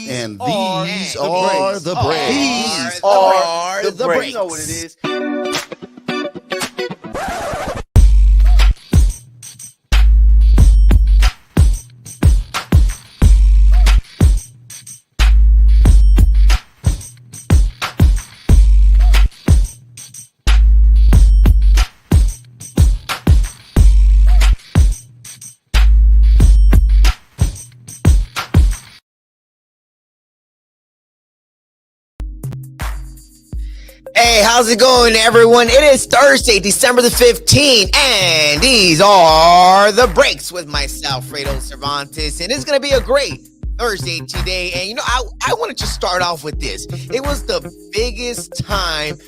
And these are the breaks. These are the breaks. You know what it is. Hey, how's it going, everyone? It is Thursday, December the 15th, and these are the breaks with myself, FREDO Cervantes, and it's going to be a great Thursday today. And, you know, I wanted to start off with this. It was the biggest time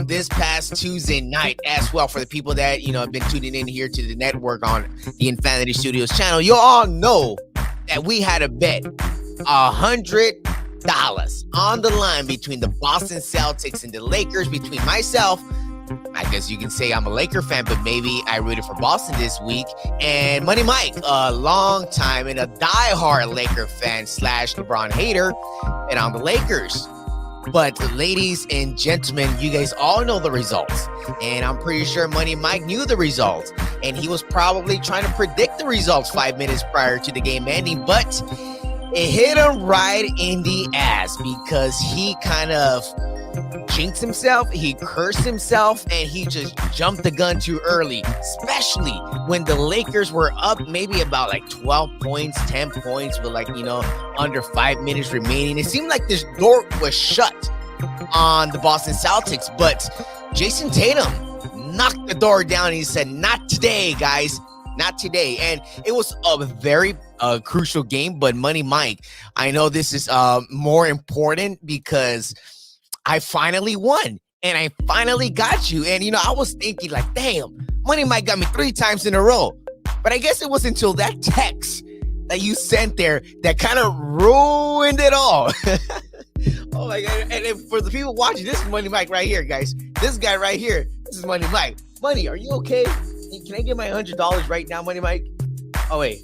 this past Tuesday night as well for the people that, you know, have been tuning in here to the network on the Infanity Studios channel. You all know that we had a bet, $100 on the line between the Boston Celtics and the Lakers, between myself, I guess you can say I'm a Laker fan, but maybe I rooted for Boston this week, and Money Mike, a long time and a diehard Laker fan / LeBron hater, and I'm the Lakers. But ladies and gentlemen, you guys all know the results, and I'm pretty sure Money Mike knew the results, and he was probably trying to predict the results 5 minutes prior to the game ending, but it hit him right in the ass because he kind of jinxed himself, he cursed himself, and he just jumped the gun too early, especially when the Lakers were up maybe about like 12 points, 10 points with like, you know, under 5 minutes remaining. It seemed like this door was shut on the Boston Celtics, but Jason Tatum knocked the door down and he said, "Not today, guys. Not today." And it was a very crucial game, but Money Mike, I know this is more important because I finally won and I finally got you. And, you know, I was thinking like, damn, Money Mike got me 3 times in a row. But I guess it was until that text that you sent there that kind of ruined it all. Oh my God. And for the people watching, this is Money Mike right here, guys. This guy right here, this is Money Mike. Money, are you okay? Can I get my $100 right now, Money Mike? Oh, wait,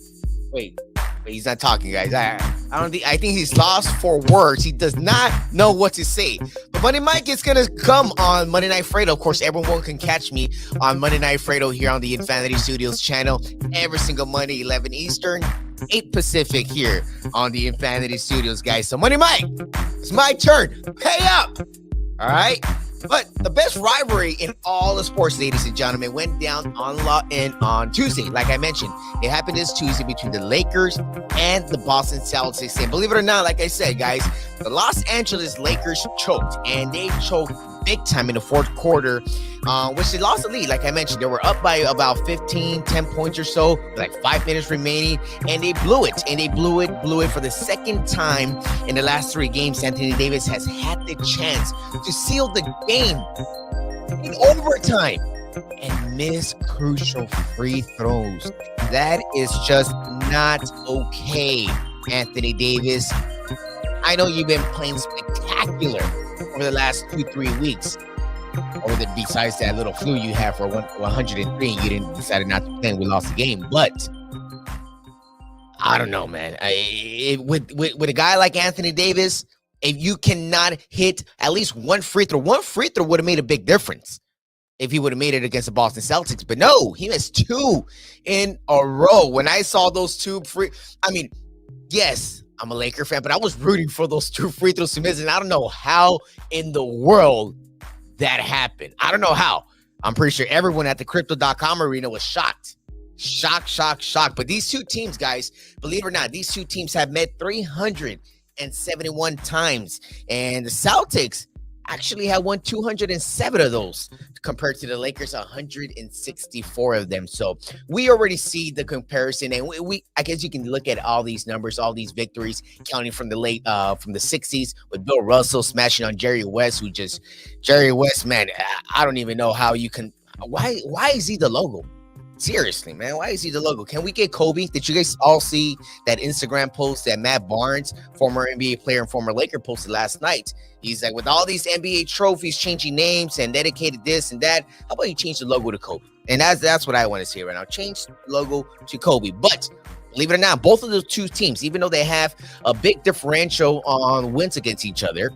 he's not talking, guys. I think he's lost for words. He does not know what to say. But Money Mike is gonna come on Monday Night FREDO. Of course, everyone can catch me on Monday Night FREDO here on the Infanity Studios channel every single Monday, 11 Eastern, 8 Pacific here on the Infanity Studios, guys. So Money Mike, it's my turn. Pay up. All right. But the best rivalry in all the sports, ladies and gentlemen, went down on Tuesday. Like I mentioned, it happened this Tuesday between the Lakers and the Boston Celtics. And believe it or not, like I said, guys, the Los Angeles Lakers choked, and they choked big time in the fourth quarter, which they lost the lead. Like I mentioned, they were up by about 10 points or so, with like 5 minutes remaining, and they blew it. And they blew it for the second time in the last 3 games. Anthony Davis has had the chance to seal the game in overtime and miss crucial free throws. That is just not okay, Anthony Davis. I know you've been playing spectacular over the last 2-3 weeks. Besides that little flu you had for 103, you didn't decide not to play and we lost the game. But I don't know, man. With a guy like Anthony Davis, if you cannot hit at least one free throw would have made a big difference if he would have made it against the Boston Celtics. But no, he missed 2 in a row. When I saw those 2 yes, I'm a Laker fan, but I was rooting for those 2 free throws to miss, and I don't know how in the world that happened. I don't know how. I'm pretty sure everyone at the Crypto.com arena was shocked. Shocked. But these 2 teams, guys, believe it or not, these 2 teams have met 371 times, and the Celtics actually have won 207 of those compared to the Lakers, 164 of them. So we already see the comparison, and we I guess you can look at all these numbers, all these victories, counting from the from the 60s with Bill Russell smashing on Jerry West, Jerry West, man, I don't even know how you can. Why is he the logo? Seriously, man, why is he the logo? Can we get Kobe? Did you guys all see that Instagram post that Matt Barnes, former NBA player and former Laker, posted last night? He's like, with all these NBA trophies, changing names and dedicated this and that, how about you change the logo to Kobe? And that's what I want to see right now. Change the logo to Kobe. But Believe it or not, both of those two teams, even though they have a big differential on wins against each other,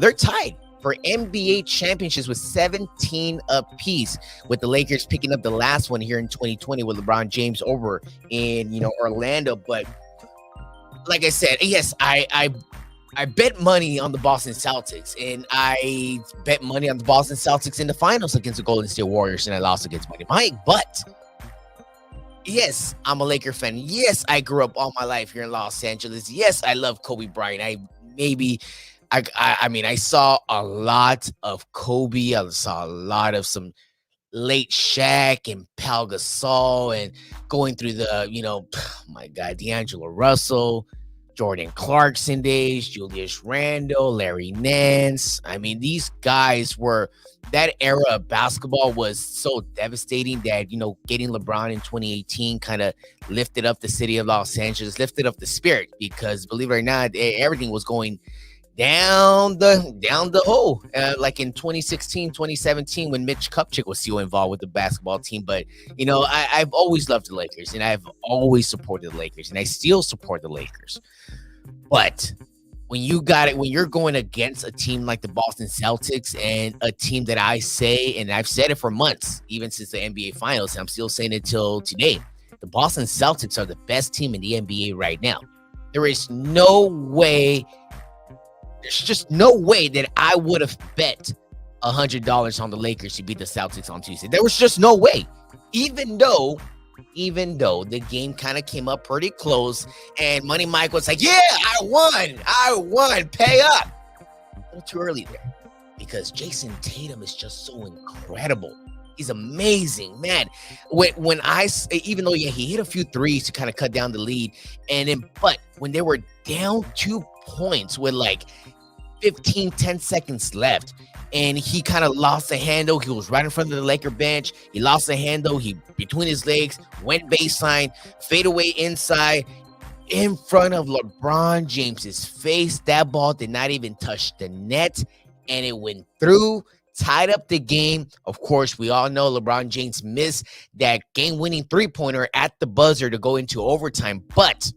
they're tied for NBA championships with 17 apiece, with the Lakers picking up the last one here in 2020 with LeBron James over in Orlando. But like I said, yes, I bet money on the Boston Celtics, and I bet money on the Boston Celtics in the finals against the Golden State Warriors, and I lost against Money Mike. But yes, I'm a Laker fan. Yes, I grew up all my life here in Los Angeles. Yes, I love Kobe Bryant. I saw a lot of Kobe. I saw a lot of some late Shaq and Pau Gasol, and going through the, oh my God, D'Angelo Russell, Jordan Clarkson days, Julius Randle, Larry Nance. I mean, these guys were, that era of basketball was so devastating that, getting LeBron in 2018 kind of lifted up the city of Los Angeles, lifted up the spirit, because believe it or not, everything was going down the hole, like in 2016, 2017, when Mitch Kupchak was still involved with the basketball team. But, I've always loved the Lakers, and I've always supported the Lakers, and I still support the Lakers. But when you're going against a team like the Boston Celtics, and a team that I say, and I've said it for months, even since the NBA Finals, and I'm still saying it till today, the Boston Celtics are the best team in the NBA right now. There's just no way that I would have bet $100 on the Lakers to beat the Celtics on Tuesday. There was just no way. Even though the game kind of came up pretty close, and Money Mike was like, yeah, I won, pay up. A little too early there, because Jason Tatum is just so incredible. He's amazing, man. Even though, he hit a few threes to kind of cut down the lead, but when they were down 2 points with like 10 seconds left, and he kind of lost the handle. He was right in front of the Laker bench. He lost the handle. He, between his legs, went baseline, fade away inside, in front of LeBron James's face. That ball did not even touch the net, and it went through, tied up the game. Of course, we all know LeBron James missed that game-winning three-pointer at the buzzer to go into overtime. But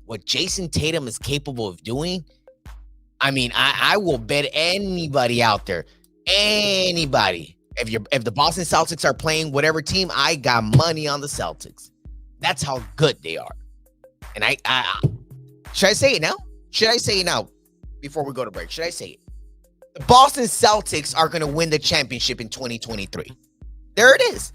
what Jason Tatum is capable of doing, I mean, I will bet anybody out there, anybody. If the Boston Celtics are playing whatever team, I got money on the Celtics. That's how good they are. And I should I say it now? Should I say it now before we go to break? Should I say it? The Boston Celtics are going to win the championship in 2023. There it is.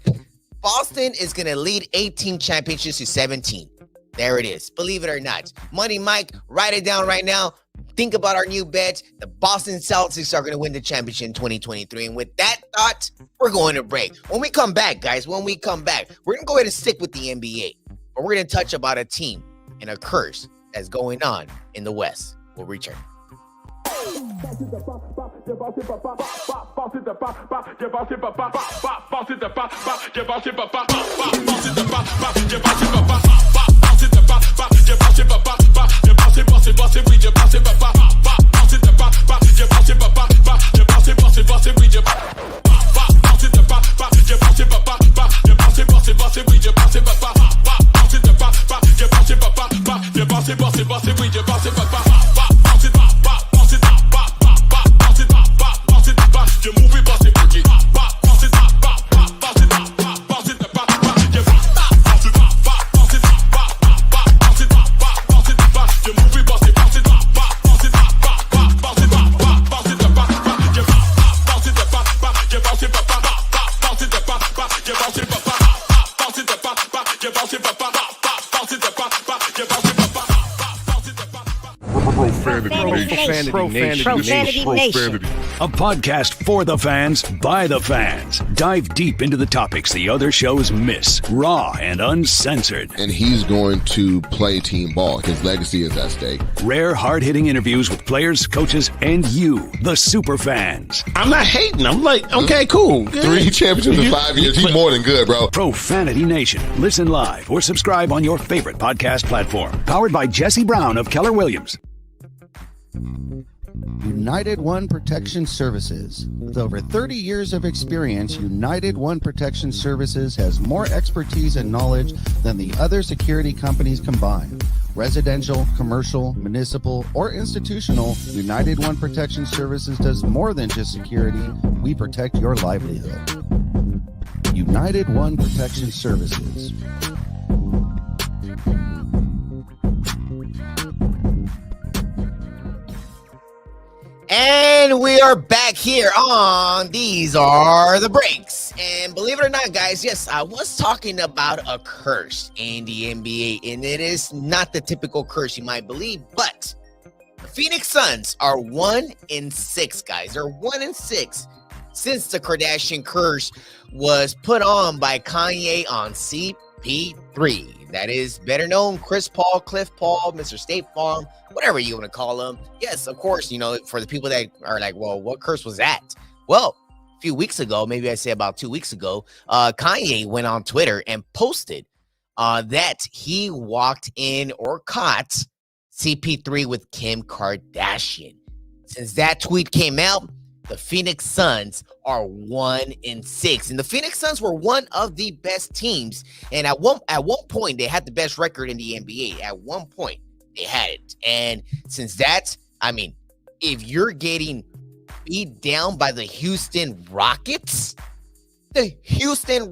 Boston is going to lead 18 championships to 17. There it is. Believe it or not. Money Mike, write it down right now. Think about our new bet. The Boston Celtics are going to win the championship in 2023. And with that thought, we're going to break. When we come back, guys, we're going to go ahead and stick with the NBA. But we're going to touch about a team and a curse that's going on in the West. We'll return. Profanity Nation. A podcast for the fans, by the fans. Dive deep into the topics the other shows miss. Raw and uncensored. And he's going to play team ball. His legacy is at stake. Rare, hard-hitting interviews with players, coaches, and you, the super fans. I'm not hating. I'm like, okay, cool. 3 championships in 5 years. He's more than good, bro. Profanity Nation. Listen live or subscribe on your favorite podcast platform. Powered by Jesse Brown of Keller Williams. United One Protection Services. With over 30 years of experience, United One Protection Services has more expertise and knowledge than the other security companies combined. Residential, commercial, municipal, or institutional, United One Protection Services does more than just security. We protect your livelihood. United One Protection Services. And we are back here on These Are the Breaks. And believe it or not, guys, yes, I was talking about a curse in the NBA, and it is not the typical curse you might believe, but the Phoenix Suns are 1-6, guys. They're 1-6 since the Kardashian curse was put on by Kanye on CP3. That is better known, Chris Paul, Cliff Paul, Mr. State Farm, whatever you want to call him. Yes, of course, you know, for the people that are like, well, what curse was that? Well, a few weeks ago, maybe I say about 2 weeks ago, Kanye went on Twitter and posted that he walked in or caught CP3 with Kim Kardashian. Since that tweet came out, the Phoenix Suns are 1-6, and the Phoenix Suns were one of the best teams. And at one point, they had the best record in the NBA. At one point, they had it. And since that, I mean, if you're getting beat down by the Houston Rockets, then Houston,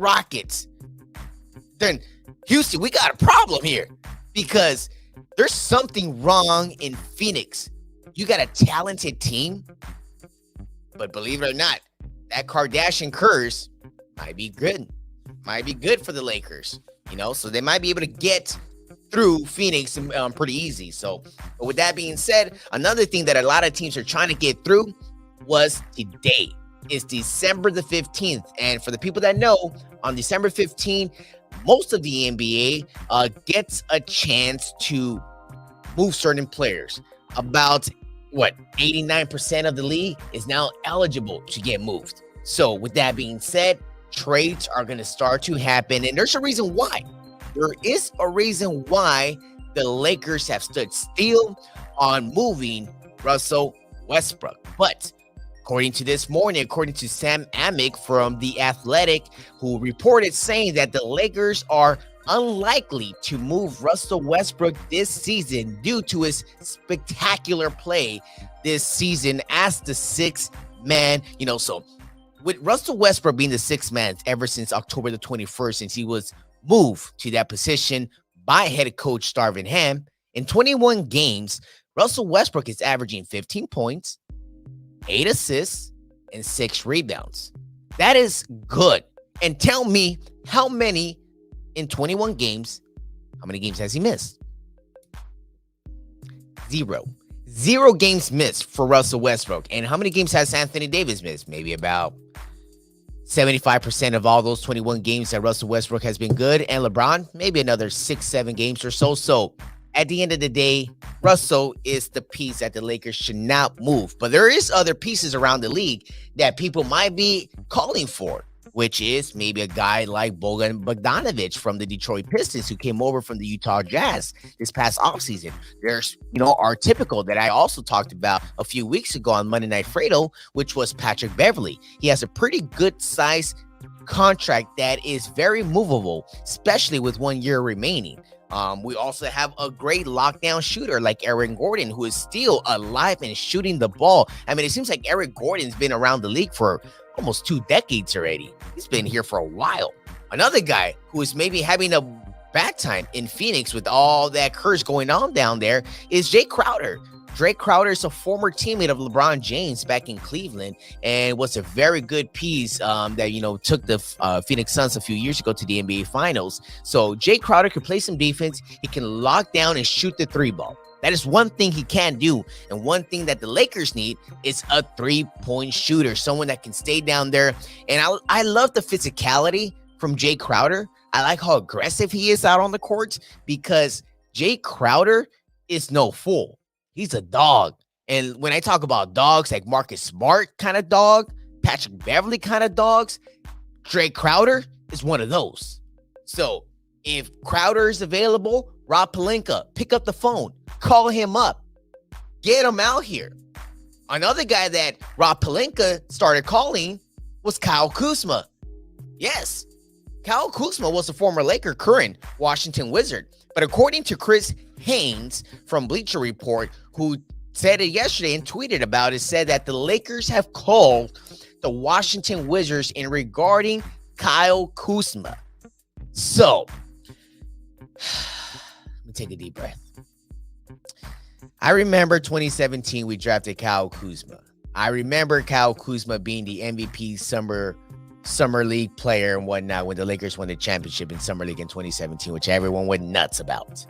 we got a problem here, because there's something wrong in Phoenix. You got a talented team, but believe it or not, that Kardashian curse might be good for the Lakers, you know, so they might be able to get through Phoenix pretty easy. So, but with that being said, another thing that a lot of teams are trying to get through was today. It's December the 15th. And for the people that know, on December 15th, most of the NBA gets a chance to move certain players. About 89% of the league is now eligible to get moved. So with that being said, trades are going to start to happen. And there's a reason why. There is a reason why the Lakers have stood still on moving Russell Westbrook. But according to this morning, according to Sam Amick from The Athletic, who reported saying that the Lakers are unlikely to move Russell Westbrook this season due to his spectacular play this season as the sixth man. You know, so with Russell Westbrook being the sixth man ever since October the 21st, since he was moved to that position by head coach Darvin Ham, in 21 games, Russell Westbrook is averaging 15 points, 8 assists, and 6 rebounds. That is good. And tell me how many in 21 games, how many games has he missed? 0. 0 games missed for Russell Westbrook. And how many games has Anthony Davis missed? Maybe about 75% of all those 21 games that Russell Westbrook has been good. And LeBron, maybe another 6-7 games or so. So at the end of the day, Russell is the piece that the Lakers should not move. But there is other pieces around the league that people might be calling for, which is maybe a guy like Bojan Bogdanovic from the Detroit Pistons, who came over from the Utah Jazz this past offseason. There's, our typical that I also talked about a few weeks ago on Monday Night FREDO, which was Patrick Beverley. He has a pretty good size contract that is very movable, especially with 1 year remaining. We also have a great lockdown shooter like Eric Gordon, who is still alive and shooting the ball. I mean, it seems like Eric Gordon's been around the league for almost 2 decades already. He's been here for a while. Another guy who is maybe having a bad time in Phoenix with all that curse going on down there is Jay Crowder. Jay Crowder is a former teammate of LeBron James back in Cleveland and was a very good piece that, took the Phoenix Suns a few years ago to the NBA Finals. So Jay Crowder can play some defense. He can lock down and shoot the 3-ball. That is one thing he can do. And one thing that the Lakers need is a 3-point shooter, someone that can stay down there. And I love the physicality from Jay Crowder. I like how aggressive he is out on the court, because Jay Crowder is no fool. He's a dog. And when I talk about dogs, like Marcus Smart kind of dog, Patrick Beverley kind of dogs, Jay Crowder is one of those. So if Crowder is available, Rob Pelinka, pick up the phone, call him up. Get him out here. Another guy that Rob Pelinka started calling was Kyle Kuzma. Yes, Kyle Kuzma was a former Laker, current Washington Wizard. But according to Chris Haynes from Bleacher Report, who said it yesterday and tweeted about it, said that the Lakers have called the Washington Wizards in regarding Kyle Kuzma. So, let me take a deep breath. I remember 2017, we drafted Kyle Kuzma. I remember Kyle Kuzma being the MVP Summer League player and whatnot when the Lakers won the championship in Summer League in 2017, which everyone went nuts about.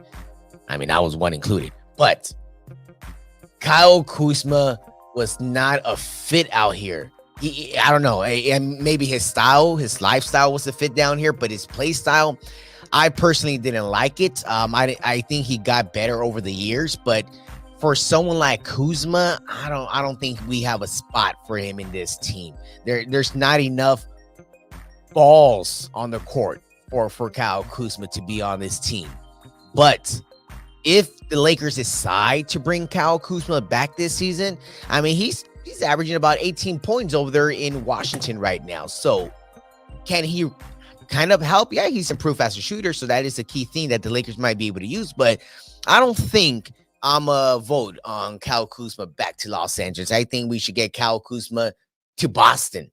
I mean, I was one included. But Kyle Kuzma was not a fit out here. I don't know. And maybe his style, his lifestyle was a fit down here, but his play style, I personally didn't like it. I think he got better over the years, but for someone like Kuzma, I don't think we have a spot for him in this team. There's not enough balls on the court for Kyle Kuzma to be on this team. But if the Lakers decide to bring Kyle Kuzma back this season, I mean, he's averaging about 18 points over there in Washington right now. So can he kind of help? Yeah, he's improved as a shooter, so that is a key thing that the Lakers might be able to use. But I don't think I'm a vote on Kyle Kuzma back to Los Angeles. I think we should get Kyle Kuzma to Boston.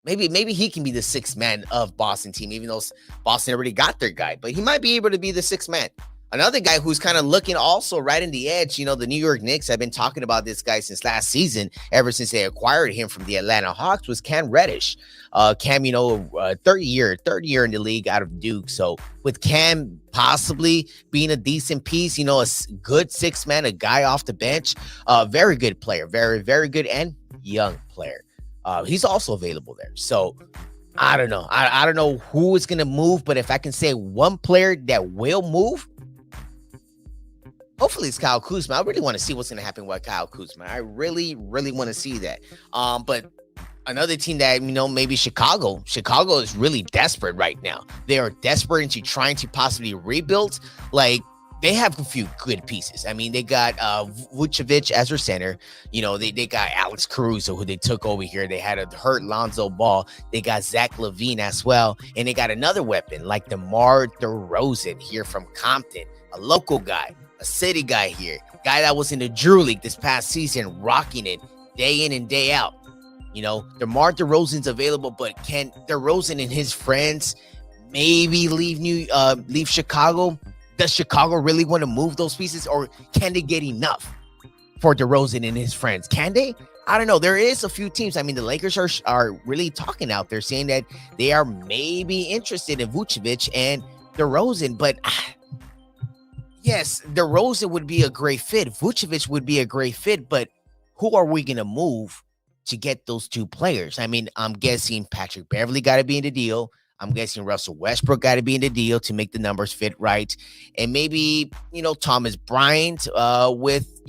Maybe he can be the sixth man of Boston team, even though Boston already got their guy. But he might be able to be the sixth man. Another guy who's kind of looking also right in the edge, the New York Knicks have been talking about this guy since last season, ever since they acquired him from the Atlanta Hawks, was Cam Reddish. Cam, third year in the league out of Duke. So with Cam possibly being a decent piece, a good sixth man, a guy off the bench, very good player, very, very good and young player. He's also available there. So I don't know. I don't know who is going to move, but if I can say one player that will move, hopefully it's Kyle Kuzma. I really want to see what's going to happen with Kyle Kuzma. I really, really want to see that. But another team that, maybe Chicago. Chicago is really desperate right now. They are desperate into trying to possibly rebuild. Like, they have a few good pieces. I mean, they got Vucevic as their center. They got Alex Caruso, who they took over here. They had a hurt Lonzo Ball. They got Zach LaVine as well. And they got another weapon like DeMar DeRozan here from Compton, a local guy, a city guy here, guy that was in the Drew League this past season, rocking it day in and day out. DeMar DeRozan's available, but can DeRozan and his friends maybe leave Chicago? Does Chicago really want to move those pieces, or can they get enough for DeRozan and his friends? Can they? I don't know. There is a few teams. I mean, the Lakers are really talking out there, saying that they are maybe interested in Vucevic and DeRozan. But yes, DeRozan would be a great fit. Vucevic would be a great fit. But who are we going to move to get those two players? I mean, I'm guessing Patrick Beverley got to be in the deal. I'm guessing Russell Westbrook got to be in the deal to make the numbers fit right. And maybe, Thomas Bryant with,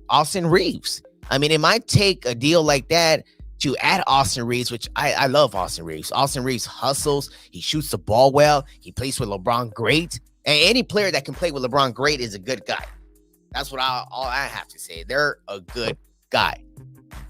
Austin Reeves. I mean, it might take a deal like that to add Austin Reeves, which I love Austin Reeves. Austin Reeves hustles. He shoots the ball well. He plays with LeBron great. And any player that can play with LeBron great is a good guy. That's what all I have to say. They're a good guy.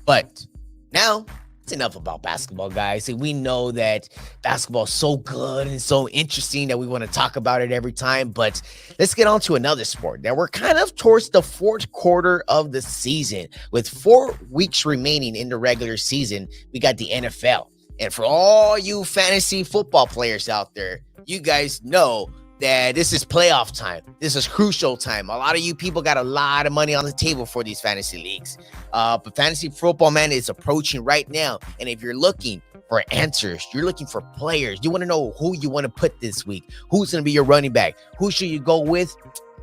But now, it's enough about basketball, guys. We know that basketball is so good and so interesting that we want to talk about it every time. But let's get on to another sport that we're kind of towards the fourth quarter of the season. With 4 weeks remaining in the regular season, we got the NFL. And for all you fantasy football players out there, you guys know that this is playoff time. This is crucial time. A lot of you people got a lot of money on the table for these fantasy leagues. But fantasy football, man, is approaching right now. And if you're looking for answers, you're looking for players, you want to know who you want to put this week, who's going to be your running back, who should you go with?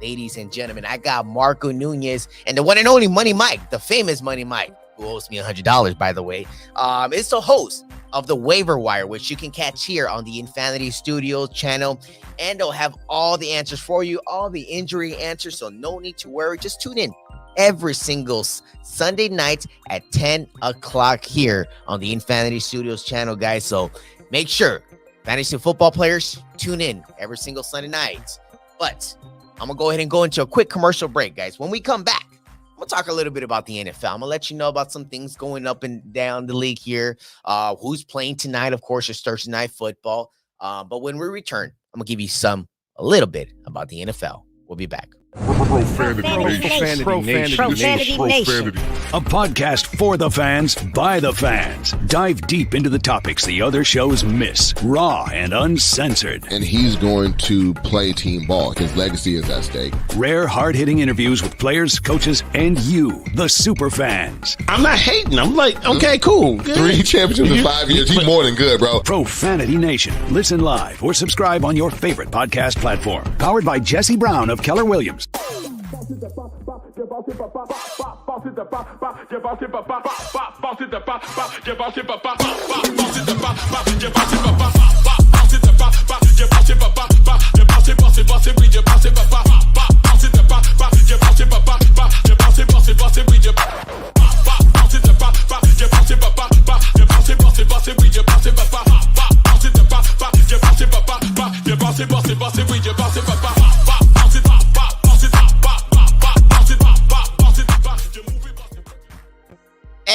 Ladies and gentlemen, I got Marco Nunez and the one and only Money Mike, the famous Money Mike, who owes me $100, by the way. It's the host of the Waiver Wire, which you can catch here on the Infanity Studios channel. And they'll have all the answers for you, all the injury answers. So no need to worry. Just tune in every single Sunday night at 10 o'clock here on the Infanity Studios channel, guys. So make sure, fantasy football players, tune in every single Sunday night. But I'm going to go ahead and go into a quick commercial break, guys. When we come back, I'm gonna talk a little bit about the NFL. I'm gonna let you know about some things going up and down the league here. Who's playing tonight? Of course, it's Thursday night football. But when we return, I'm gonna give you a little bit about the NFL. We'll be back. Profanity Nation. A podcast for the fans, by the fans. Dive deep into the topics the other shows miss. Raw and uncensored. And he's going to play team ball. His legacy is at stake. Rare, hard-hitting interviews with players, coaches, and you, the super fans. I'm not hating. I'm like, okay, cool. Good. 3 championships in 5 years. He's more than good, bro. Profanity Nation. Listen live or subscribe on your favorite podcast platform. Powered by Jesse Brown of Keller Williams.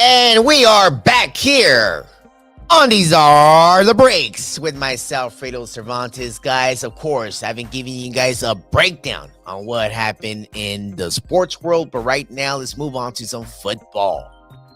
And we are back here on These Are the Breaks with myself, FREDO Cervantes. Guys, of course, I've been giving you guys a breakdown on what happened in the sports world. But right now, let's move on to some football.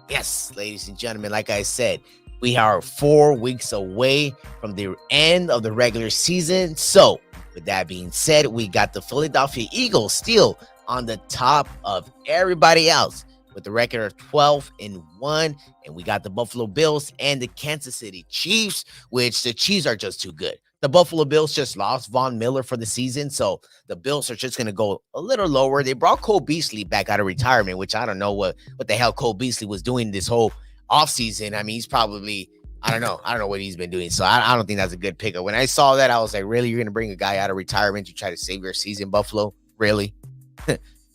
Yes, ladies and gentlemen, like I said, we are 4 weeks away from the end of the regular season. So, with that being said, we got the Philadelphia Eagles still on the top of everybody else with the record of 12-1, and we got the Buffalo Bills and the Kansas City Chiefs, which the Chiefs are just too good. The Buffalo Bills just lost Von Miller for the season, so the Bills are just going to go a little lower. They brought Cole Beasley back out of retirement, which I don't know what the hell Cole Beasley was doing this whole offseason. I mean, he's probably, I don't know what he's been doing, so I don't think that's a good pickup. When I saw that, I was like, really? You're going to bring a guy out of retirement to try to save your season, Buffalo? Really?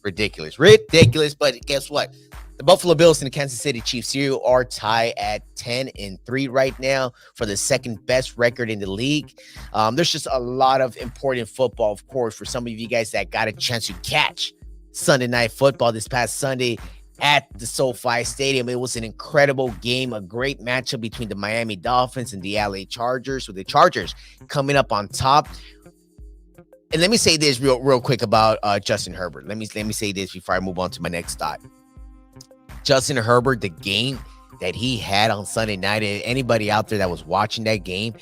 Ridiculous, but guess what? The Buffalo Bills and the Kansas City Chiefs here are tied at 10-3 right now for the second best record in the league. There's just a lot of important football, of course, for some of you guys that got a chance to catch Sunday night football this past Sunday at the SoFi Stadium. It was an incredible game, a great matchup between the Miami Dolphins and the LA Chargers, with the Chargers coming up on top. And let me say this real quick about Justin Herbert. Let me say this before I move on to my next thought. Justin Herbert, the game that he had on Sunday night, anybody out there that was watching that game,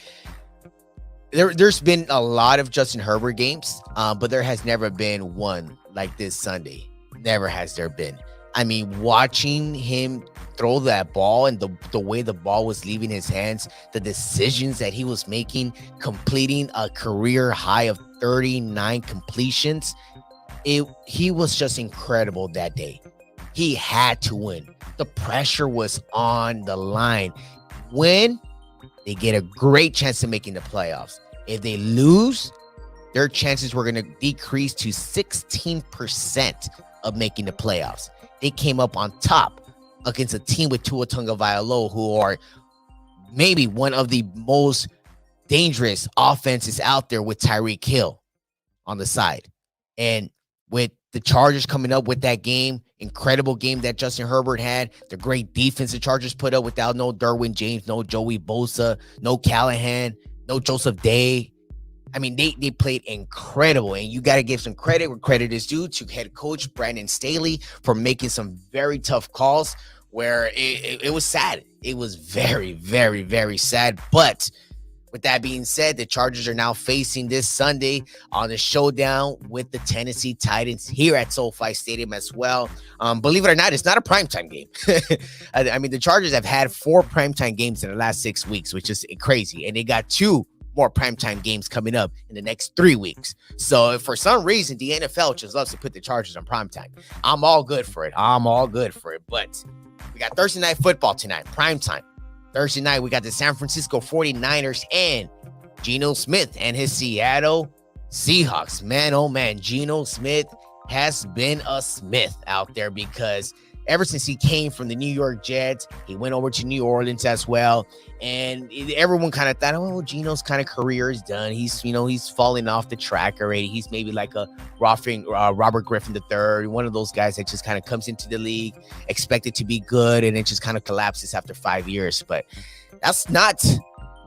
there's been a lot of Justin Herbert games, but there has never been one like this Sunday. Never has there been. I mean, watching him throw that ball and the way the ball was leaving his hands, the decisions that he was making, completing a career high of 39 completions, he was just incredible that day. He had to win. The pressure was on the line. Win, they get a great chance of making the playoffs. If they lose, their chances were going to decrease to 16% of making the playoffs. They came up on top against a team with Tua Tagovailoa, who are maybe one of the most dangerous offenses out there, with Tyreek Hill on the side. And with the Chargers coming up with that game, incredible game that Justin Herbert had, the great defense the Chargers put up without no Derwin James, no Joey Bosa, no Callahan, no Joseph Day. I mean, they played incredible, and you got to give some credit where credit is due to head coach Brandon Staley for making some very tough calls where it was sad. It was very, very, very sad. But with that being said, the Chargers are now facing this Sunday on the showdown with the Tennessee Titans here at SoFi Stadium as well. Believe it or not, it's not a primetime game. I mean, the Chargers have had 4 primetime games in the last 6 weeks, which is crazy. And they got 2 more primetime games coming up in the next 3 weeks. So if for some reason the NFL just loves to put the Chargers on primetime, I'm all good for it. But we got Thursday night football tonight, primetime. Thursday night, we got the San Francisco 49ers and Geno Smith and his Seattle Seahawks. Man, oh man, Geno Smith has been a Smith out there, because ever since he came from the New York Jets. He went over to New Orleans as well. And everyone kind of thought, oh, Geno's kind of career is done. He's falling off the track already. He's maybe like a Robert Griffin III, one of those guys that just kind of comes into the league, expected to be good, and it just kind of collapses after 5 years. But that's not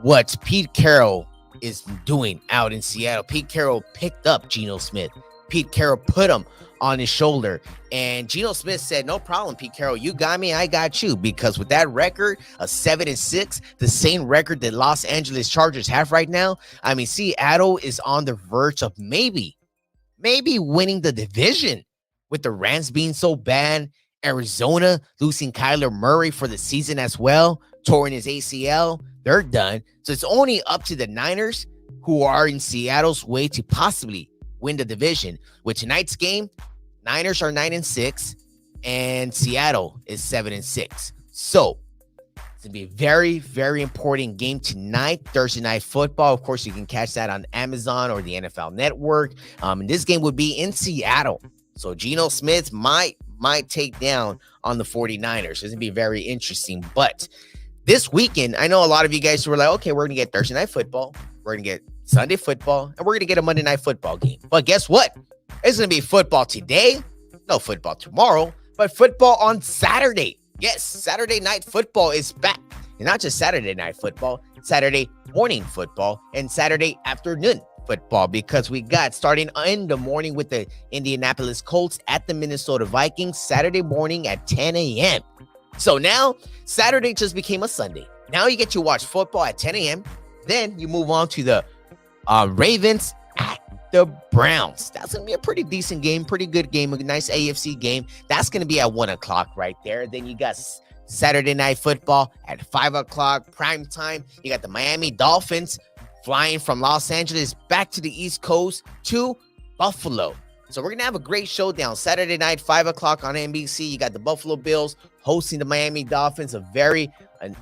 what Pete Carroll is doing out in Seattle. Pete Carroll picked up Geno Smith. Pete Carroll put him on his shoulder, and Geno Smith said, no problem, Pete Carroll, you got me, I got you. Because with that record of 7-6, the same record that Los Angeles Chargers have right now, I mean, Seattle is on the verge of maybe winning the division, with the Rams being so bad, Arizona losing Kyler Murray for the season as well, torn his ACL, they're done. So it's only up to the Niners, who are in Seattle's way to possibly win the division. With tonight's game, Niners are 9-6 and Seattle is 7-6. So it's gonna be a very, very important game tonight, Thursday Night Football. Of course, you can catch that on Amazon or the NFL Network. And this game would be in Seattle, so Geno Smith might take down on the 49ers. It's gonna be very interesting. But this weekend, I know a lot of you guys were like, okay, we're gonna get Thursday Night Football, we're gonna get Sunday football, and we're going to get a Monday Night Football game. But guess what? It's going to be football today, no football tomorrow, but football on Saturday. Yes, Saturday Night Football is back. And not just Saturday Night Football, Saturday morning football, and Saturday afternoon football, because we got starting in the morning with the Indianapolis Colts at the Minnesota Vikings, Saturday morning at 10 a.m. So now Saturday just became a Sunday. Now you get to watch football at 10 a.m. Then you move on to the Ravens at the Browns. That's going to be a pretty decent game, pretty good game, a nice AFC game. That's going to be at 1 o'clock right there. Then you got Saturday Night Football at 5 o'clock, prime time. You got the Miami Dolphins flying from Los Angeles back to the East Coast to Buffalo. So we're going to have a great showdown Saturday night, 5 o'clock on NBC. You got the Buffalo Bills hosting the Miami Dolphins,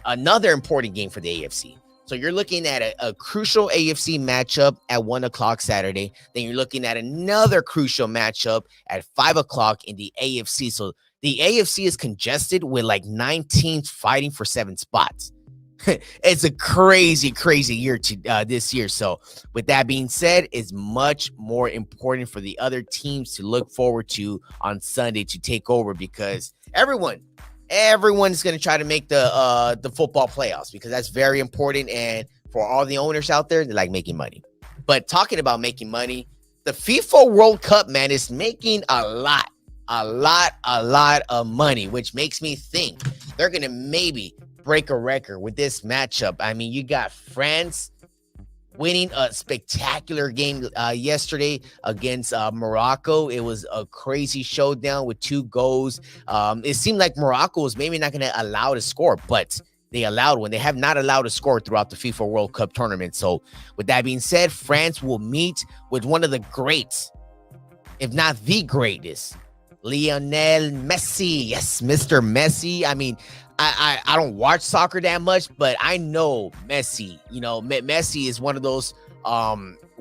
another important game for the AFC. So you're looking at a crucial AFC matchup at 1 o'clock Saturday. Then you're looking at another crucial matchup at 5 o'clock in the AFC. So the AFC is congested with like 9 teams fighting for 7 spots. It's a crazy, crazy year this year. So with that being said, it's much more important for the other teams to look forward to on Sunday to take over, because everyone's going to try to make the football playoffs, because that's very important. And for all the owners out there, they like making money. But talking about making money, the FIFA World Cup, man, is making a lot of money, which makes me think they're going to maybe break a record with this matchup. I mean, you got France winning a spectacular game yesterday against Morocco. It was a crazy showdown with 2 goals. It seemed like Morocco was maybe not going to allow to score, but they allowed one. They have not allowed a score throughout the FIFA World Cup tournament. So with that being said, France will meet with one of the greats, if not the greatest, Lionel Messi. Yes, Mr. Messi. I mean, I don't watch soccer that much, but I know Messi. You know, Messi is one of those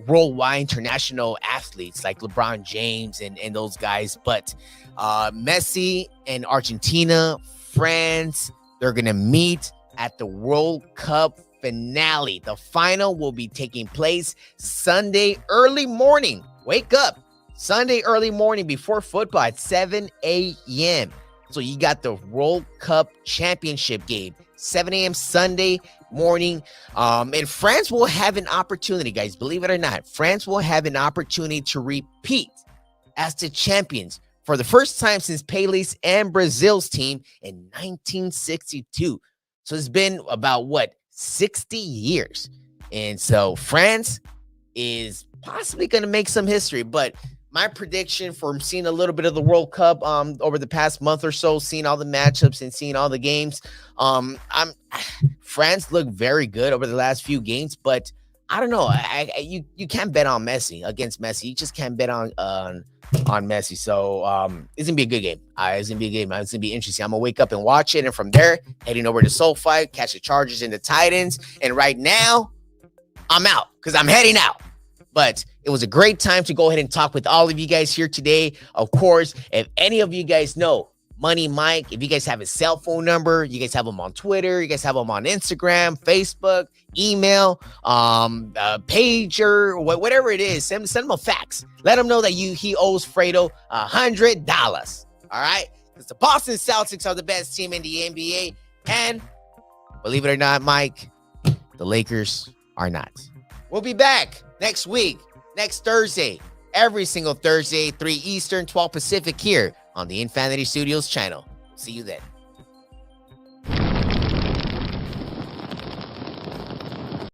worldwide international athletes like LeBron James and those guys. But Messi and Argentina, France, they're going to meet at the World Cup finale. The final will be taking place Sunday early morning. Wake up. Sunday early morning before football at 7 a.m. So you got the World Cup Championship game, 7 a.m. Sunday morning. And France will have an opportunity, guys, believe it or not. France will have an opportunity to repeat as the champions for the first time since Pele's and Brazil's team in 1962. So it's been about, 60 years. And so France is possibly going to make some history. But my prediction from seeing a little bit of the World Cup over the past month or so, seeing all the matchups and seeing all the games, France looked very good over the last few games, but I don't know. You can't bet on Messi against Messi. You just can't bet on Messi. So it's gonna be a good game. It's gonna be a game. It's gonna be interesting. I'm gonna wake up and watch it, and from there, heading over to SoFi, catch the Chargers and the Titans. And right now, I'm out because I'm heading out. But it was a great time to go ahead and talk with all of you guys here today. Of course, if any of you guys know Money Mike. If you guys have his cell phone number, you guys have him on Twitter, you guys have him on Instagram, Facebook, email, pager, whatever it is, send him a fax. Let him know that he owes Fredo $100. All right, because the Boston Celtics are the best team in the NBA, and believe it or not, Mike, the Lakers are not. We'll be back next week, next Thursday, every single Thursday, 3 Eastern, 12 Pacific, here on the Infanity Studios channel. See you then.